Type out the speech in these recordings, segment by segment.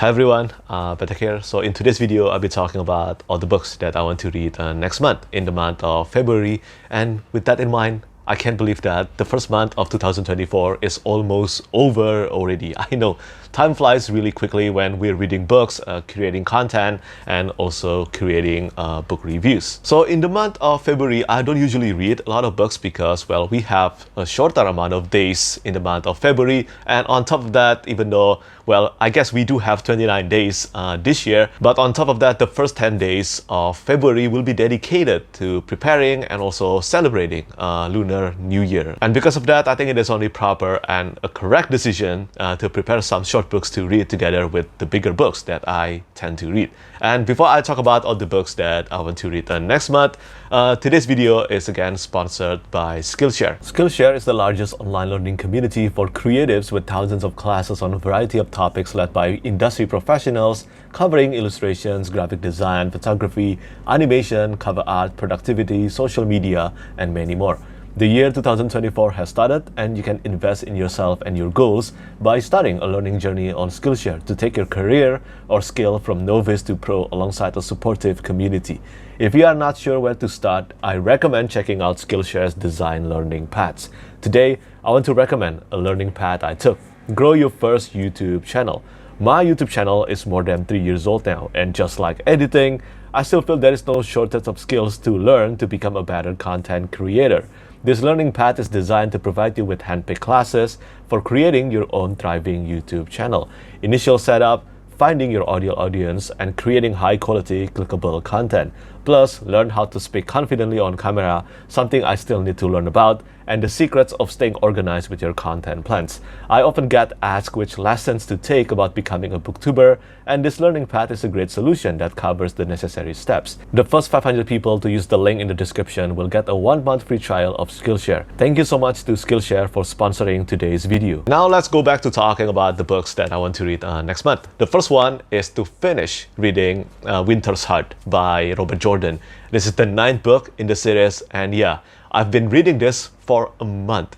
Hi everyone, Petrik here. So in today's video, I'll be talking about all the books that I want to read next month, in the month of February. And with that in mind, I can't believe that the first month of 2024 is almost over already. I know, time flies really quickly when we're reading books, creating content, and also creating book reviews. So in the month of February, I don't usually read a lot of books because, well, we have a shorter amount of days in the month of February. And on top of that, even though, well, I guess we do have 29 days this year, but on top of that, the first 10 days of February will be dedicated to preparing and also celebrating Lunar New Year. And because of that, I think it is only proper and a correct decision to prepare some short books to read together with the bigger books that I tend to read. And before I talk about all the books that I want to read next month, today's video is again sponsored by Skillshare. Skillshare is the largest online learning community for creatives with thousands of classes on a variety of topics led by industry professionals covering illustrations, graphic design, photography, animation, cover art, productivity, social media, and many more. The year 2024 has started, and you can invest in yourself and your goals by starting a learning journey on Skillshare to take your career or skill from novice to pro alongside a supportive community. If you are not sure where to start, I recommend checking out Skillshare's design learning paths. Today, I want to recommend a learning path I took: grow your first YouTube channel. My YouTube channel is more than 3 years old now, and just like editing, I still feel there is no shortage of skills to learn to become a better content creator. This learning path is designed to provide you with handpicked classes for creating your own thriving YouTube channel. Initial setup, finding your ideal audience, and creating high-quality, clickable content. Plus, learn how to speak confidently on camera, something I still need to learn about, and the secrets of staying organized with your content plans. I often get asked which lessons to take about becoming a booktuber, and this learning path is a great solution that covers the necessary steps. The first 500 people to use the link in the description will get a 1-month free trial of Skillshare. Thank you so much to Skillshare for sponsoring today's video. Now let's go back to talking about the books that I want to read next month. The first one is to finish reading Winter's Heart by Robert Jordan. This is the 9th book in the series, and yeah, I've been reading this for a month.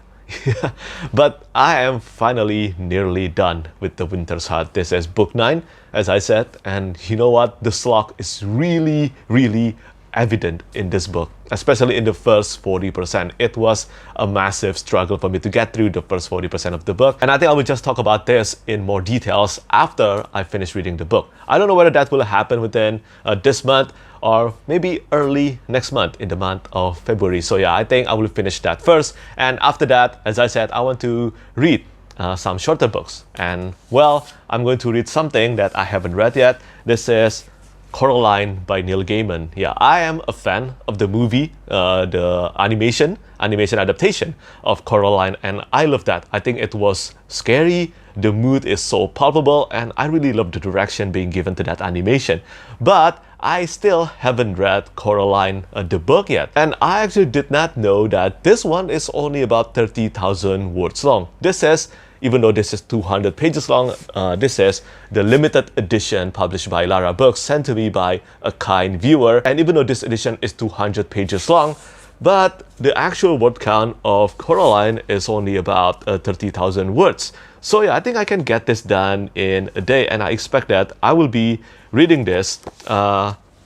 But I am finally nearly done with the Winter's Heart. This is book 9, as I said, and you know what? The slog is really evident in this book, especially in the first 40%. It was a massive struggle for me to get through the first 40% of the book. And I think I will just talk about this in more details after I finish reading the book. I don't know whether that will happen within this month or maybe early next month, in the month of February. So yeah, I think I will finish that first. And after that, as I said, I want to read some shorter books. And well, I'm going to read something that I haven't read yet. This is Coraline by Neil Gaiman. Yeah, I am a fan of the movie, the animation adaptation of Coraline, and I love that. I think it was scary, the mood is so palpable, and I really love the direction being given to that animation. But I still haven't read Coraline, the book yet. And I actually did not know that this one is only about 30,000 words long. This is, even though this is 200 pages long, this is the limited edition published by Lara Books, sent to me by a kind viewer. And even though this edition is 200 pages long, but the actual word count of Coraline is only about 30,000 words. So yeah, I think I can get this done in a day, and I expect that I will be reading this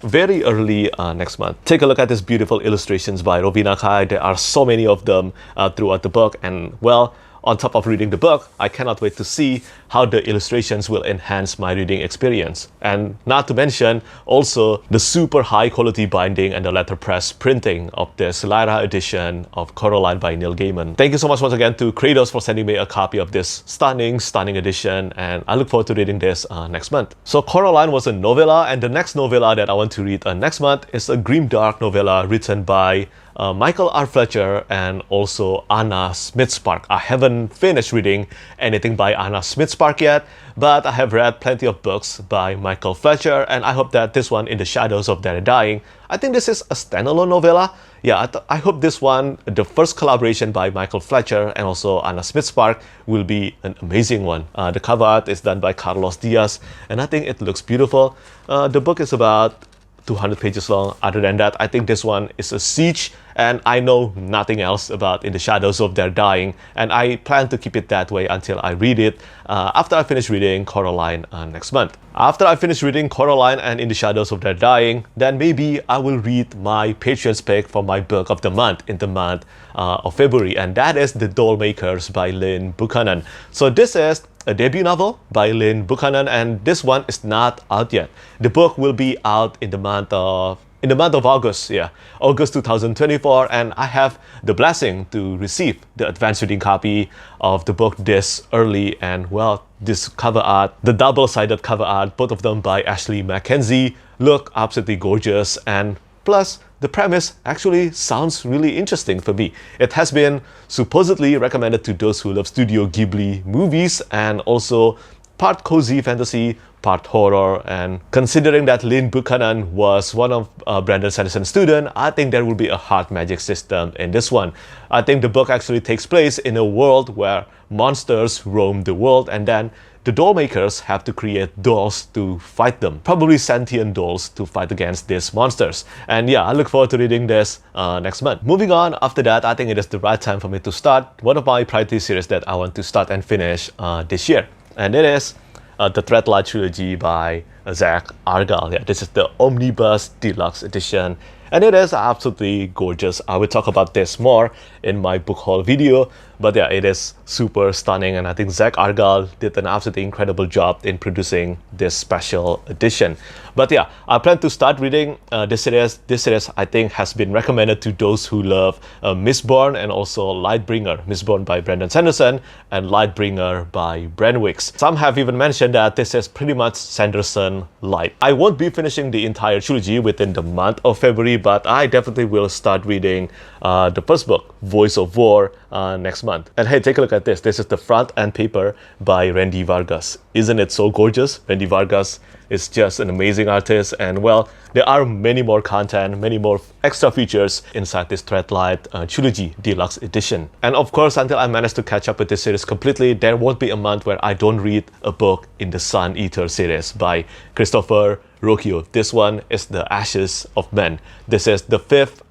very early next month. Take a look at these beautiful illustrations by Rovina Kai. There are so many of them throughout the book, and well, on top of reading the book, I cannot wait to see how the illustrations will enhance my reading experience. And not to mention also the super high quality binding and the letterpress printing of this Lyra edition of Coraline by Neil Gaiman. Thank you so much once again to Kratos for sending me a copy of this stunning edition, and I look forward to reading this next month. So Coraline was a novella, and the next novella that I want to read next month is a grimdark novella written by Michael R. Fletcher and also Anna Smith-Spark. I haven't finished reading anything by Anna Smith-Spark yet, but I have read plenty of books by Michael Fletcher, and I hope that this one, In the Shadows of Their Dying, I think this is a standalone novella. Yeah, I hope this one, the first collaboration by Michael Fletcher and also Anna Smith-Spark, will be an amazing one. The cover art is done by Carlos Diaz, and I think it looks beautiful. The book is about 200 pages long. Other than that, I think this one is a siege and I know nothing else about In the Shadows of Their Dying, and I plan to keep it that way until I read it after I finish reading Coraline next month. After I finish reading Coraline and In the Shadows of Their Dying, then maybe I will read my Patreon's pick for my book of the month in the month of February, and that is The Dollmakers by Lynn Buchanan. So this is a debut novel by Lynn Buchanan, and this one is not out yet. The book will be out in the month of August, August 2024, and I have the blessing to receive the advanced reading copy of the book this early. And well, this cover art, the double-sided cover art, both of them by Ashley Mackenzie, look absolutely gorgeous, and plus the premise actually sounds really interesting for me. It has been supposedly recommended to those who love Studio Ghibli movies, and also part cozy fantasy, part horror. And considering that Lynn Buchanan was one of Brandon Sanderson's students, I think there will be a heart magic system in this one. I think the book actually takes place in a world where monsters roam the world, and then the doll makers have to create dolls to fight them, probably sentient dolls to fight against these monsters. And yeah, I look forward to reading this next month. Moving on, after that, I think it is the right time for me to start one of my priority series that I want to start and finish this year. And it is the Threadlight trilogy by Zach Argyle. Yeah, this is the Omnibus Deluxe Edition, and it is absolutely gorgeous. I will talk about this more in my book haul video, but yeah, it is super stunning, and I think Zach Argyle did an absolutely incredible job in producing this special edition. But yeah, I plan to start reading this series. This series, I think, has been recommended to those who love Mistborn and also Lightbringer. Mistborn by Brandon Sanderson and Lightbringer by Bren Wicks. Some have even mentioned that this is pretty much Sanderson light. I won't be finishing the entire trilogy within the month of February, but I definitely will start reading the first book, Voice of War, next month. And hey, take a look at this. This is the front and paper by Randy Vargas. Isn't it so gorgeous? Randy Vargas is just an amazing artist, and well, there are many more content, many more extra features inside this Threadlight Trilogy Deluxe Edition. And of course, until I manage to catch up with this series completely, there won't be a month where I don't read a book in the Sun Eater series by Christopher Rocchio. This one is The Ashes of Men. This is the fifth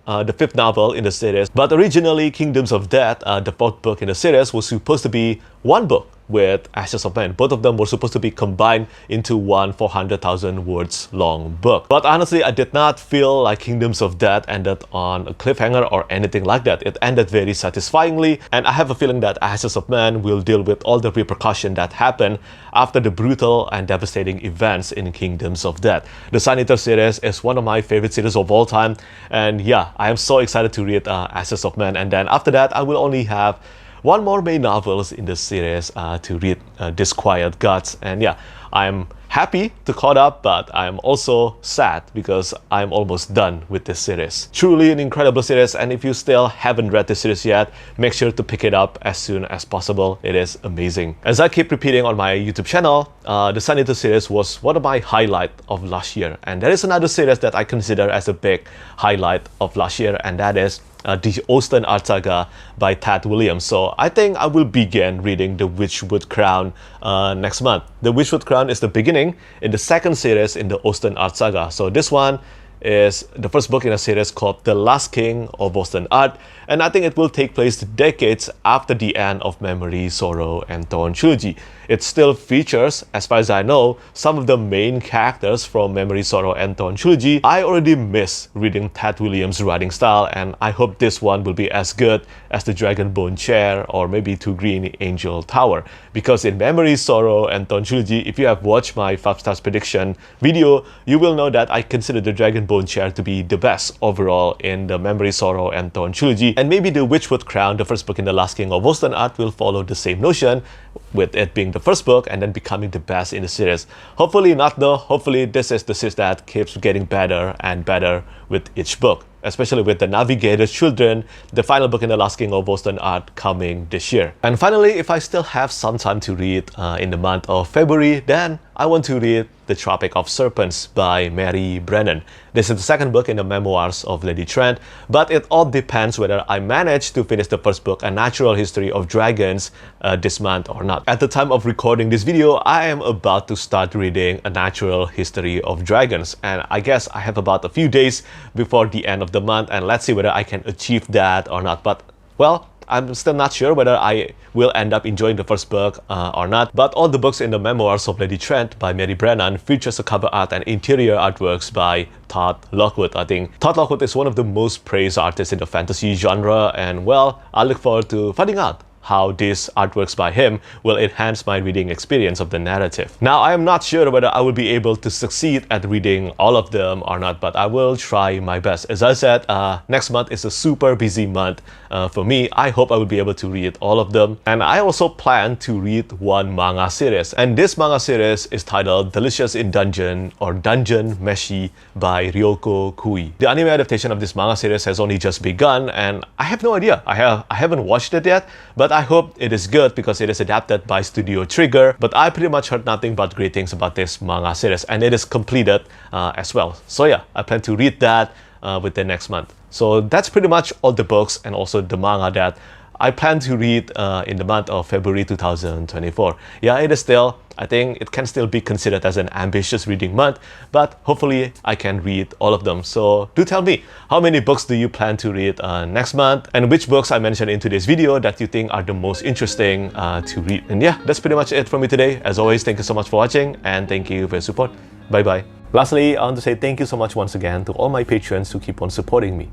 novel in the series, but originally Kingdoms of Death, the fourth book in the series, was supposed to be one book with Ashes of Men. Both of them were supposed to be combined into one 400,000 words long book. But honestly, I did not feel like Kingdoms of Death ended on a cliffhanger or anything like that. It ended very satisfyingly, and I have a feeling that Ashes of Men will deal with all the repercussion that happened after the brutal and devastating events in Kingdoms of Death. The Sun Eater series is one of my favorite series of all time, and yeah, I am so excited to read Ashes of Men. And then after that, I will only have one more main novels in the series to read, Disquiet Gods. And yeah, I'm happy to caught up, but I'm also sad because I'm almost done with this series. Truly an incredible series, and if you still haven't read this series yet, make sure to pick it up as soon as possible. It is amazing. As I keep repeating on my YouTube channel, the Sun Eater series was one of my highlights of last year. And there is another series that I consider as a big highlight of last year, and that is the Austen Art Saga by Tad Williams. So I think I will begin reading The Witchwood Crown next month. The Witchwood Crown is the beginning in the second series in the Austen Art Saga. So this one is the first book in a series called The Last King of Austen Art, and I think it will take place decades after the end of Memory, Sorrow, and Thorn trilogy. It still features, as far as I know, some of the main characters from Memory, Sorrow, and Thorn trilogy. I already miss reading Tad Williams' writing style, and I hope this one will be as good as the Dragonbone Chair or maybe Two Green Angel Tower. Because in Memory, Sorrow, and Thorn trilogy, if you have watched my 5 stars prediction video, you will know that I consider the Dragonbone Chair to be the best overall in the Memory, Sorrow, and Thorn trilogy. And maybe the Witchwood Crown, the first book in The Last King of Austen Art, will follow the same notion, with it being the first book and then becoming the best in the series. Hopefully not though. Hopefully this is the series that keeps getting better and better with each book, especially with The Navigator's Children, the final book in The Last King of Austen Art, coming this year. And finally, if I still have some time to read in the month of February, then I want to read The Tropic of Serpents by Mary Brennan. This is the second book in the memoirs of Lady Trent, but it all depends whether I manage to finish the first book, A Natural History of Dragons, this month or not. At the time of recording this video, I am about to start reading A Natural History of Dragons, and I guess I have about a few days before the end of of the month, and let's see whether I can achieve that or not. But well, I'm still not sure whether I will end up enjoying the first book or not, but all the books in the Memoirs of Lady Trent by Mary Brennan features a cover art and interior artworks by Todd Lockwood. I think Todd Lockwood is one of the most praised artists in the fantasy genre, and well, I look forward to finding out how these artworks by him will enhance my reading experience of the narrative. Now, I am not sure whether I will be able to succeed at reading all of them or not, but I will try my best. As I said, next month is a super busy month for me. I hope I will be able to read all of them. And I also plan to read one manga series. And this manga series is titled Delicious in Dungeon or Dungeon Meshi by Ryoko Kui. The anime adaptation of this manga series has only just begun, and I have no idea. I haven't watched it yet, but I hope it is good because it is adapted by Studio Trigger. But I pretty much heard nothing but great things about this manga series, and it is completed as well. So yeah, I plan to read that within next month. So that's pretty much all the books and also the manga that I plan to read in the month of February 2024. Yeah, it is still, I think it can still be considered as an ambitious reading month, but hopefully I can read all of them. So do tell me, how many books do you plan to read next month, and which books I mentioned in today's video that you think are the most interesting to read. And yeah, that's pretty much it from me today. As always, thank you so much for watching, and thank you for your support. Bye bye. Lastly, I want to say thank you so much once again to all my patrons who keep on supporting me.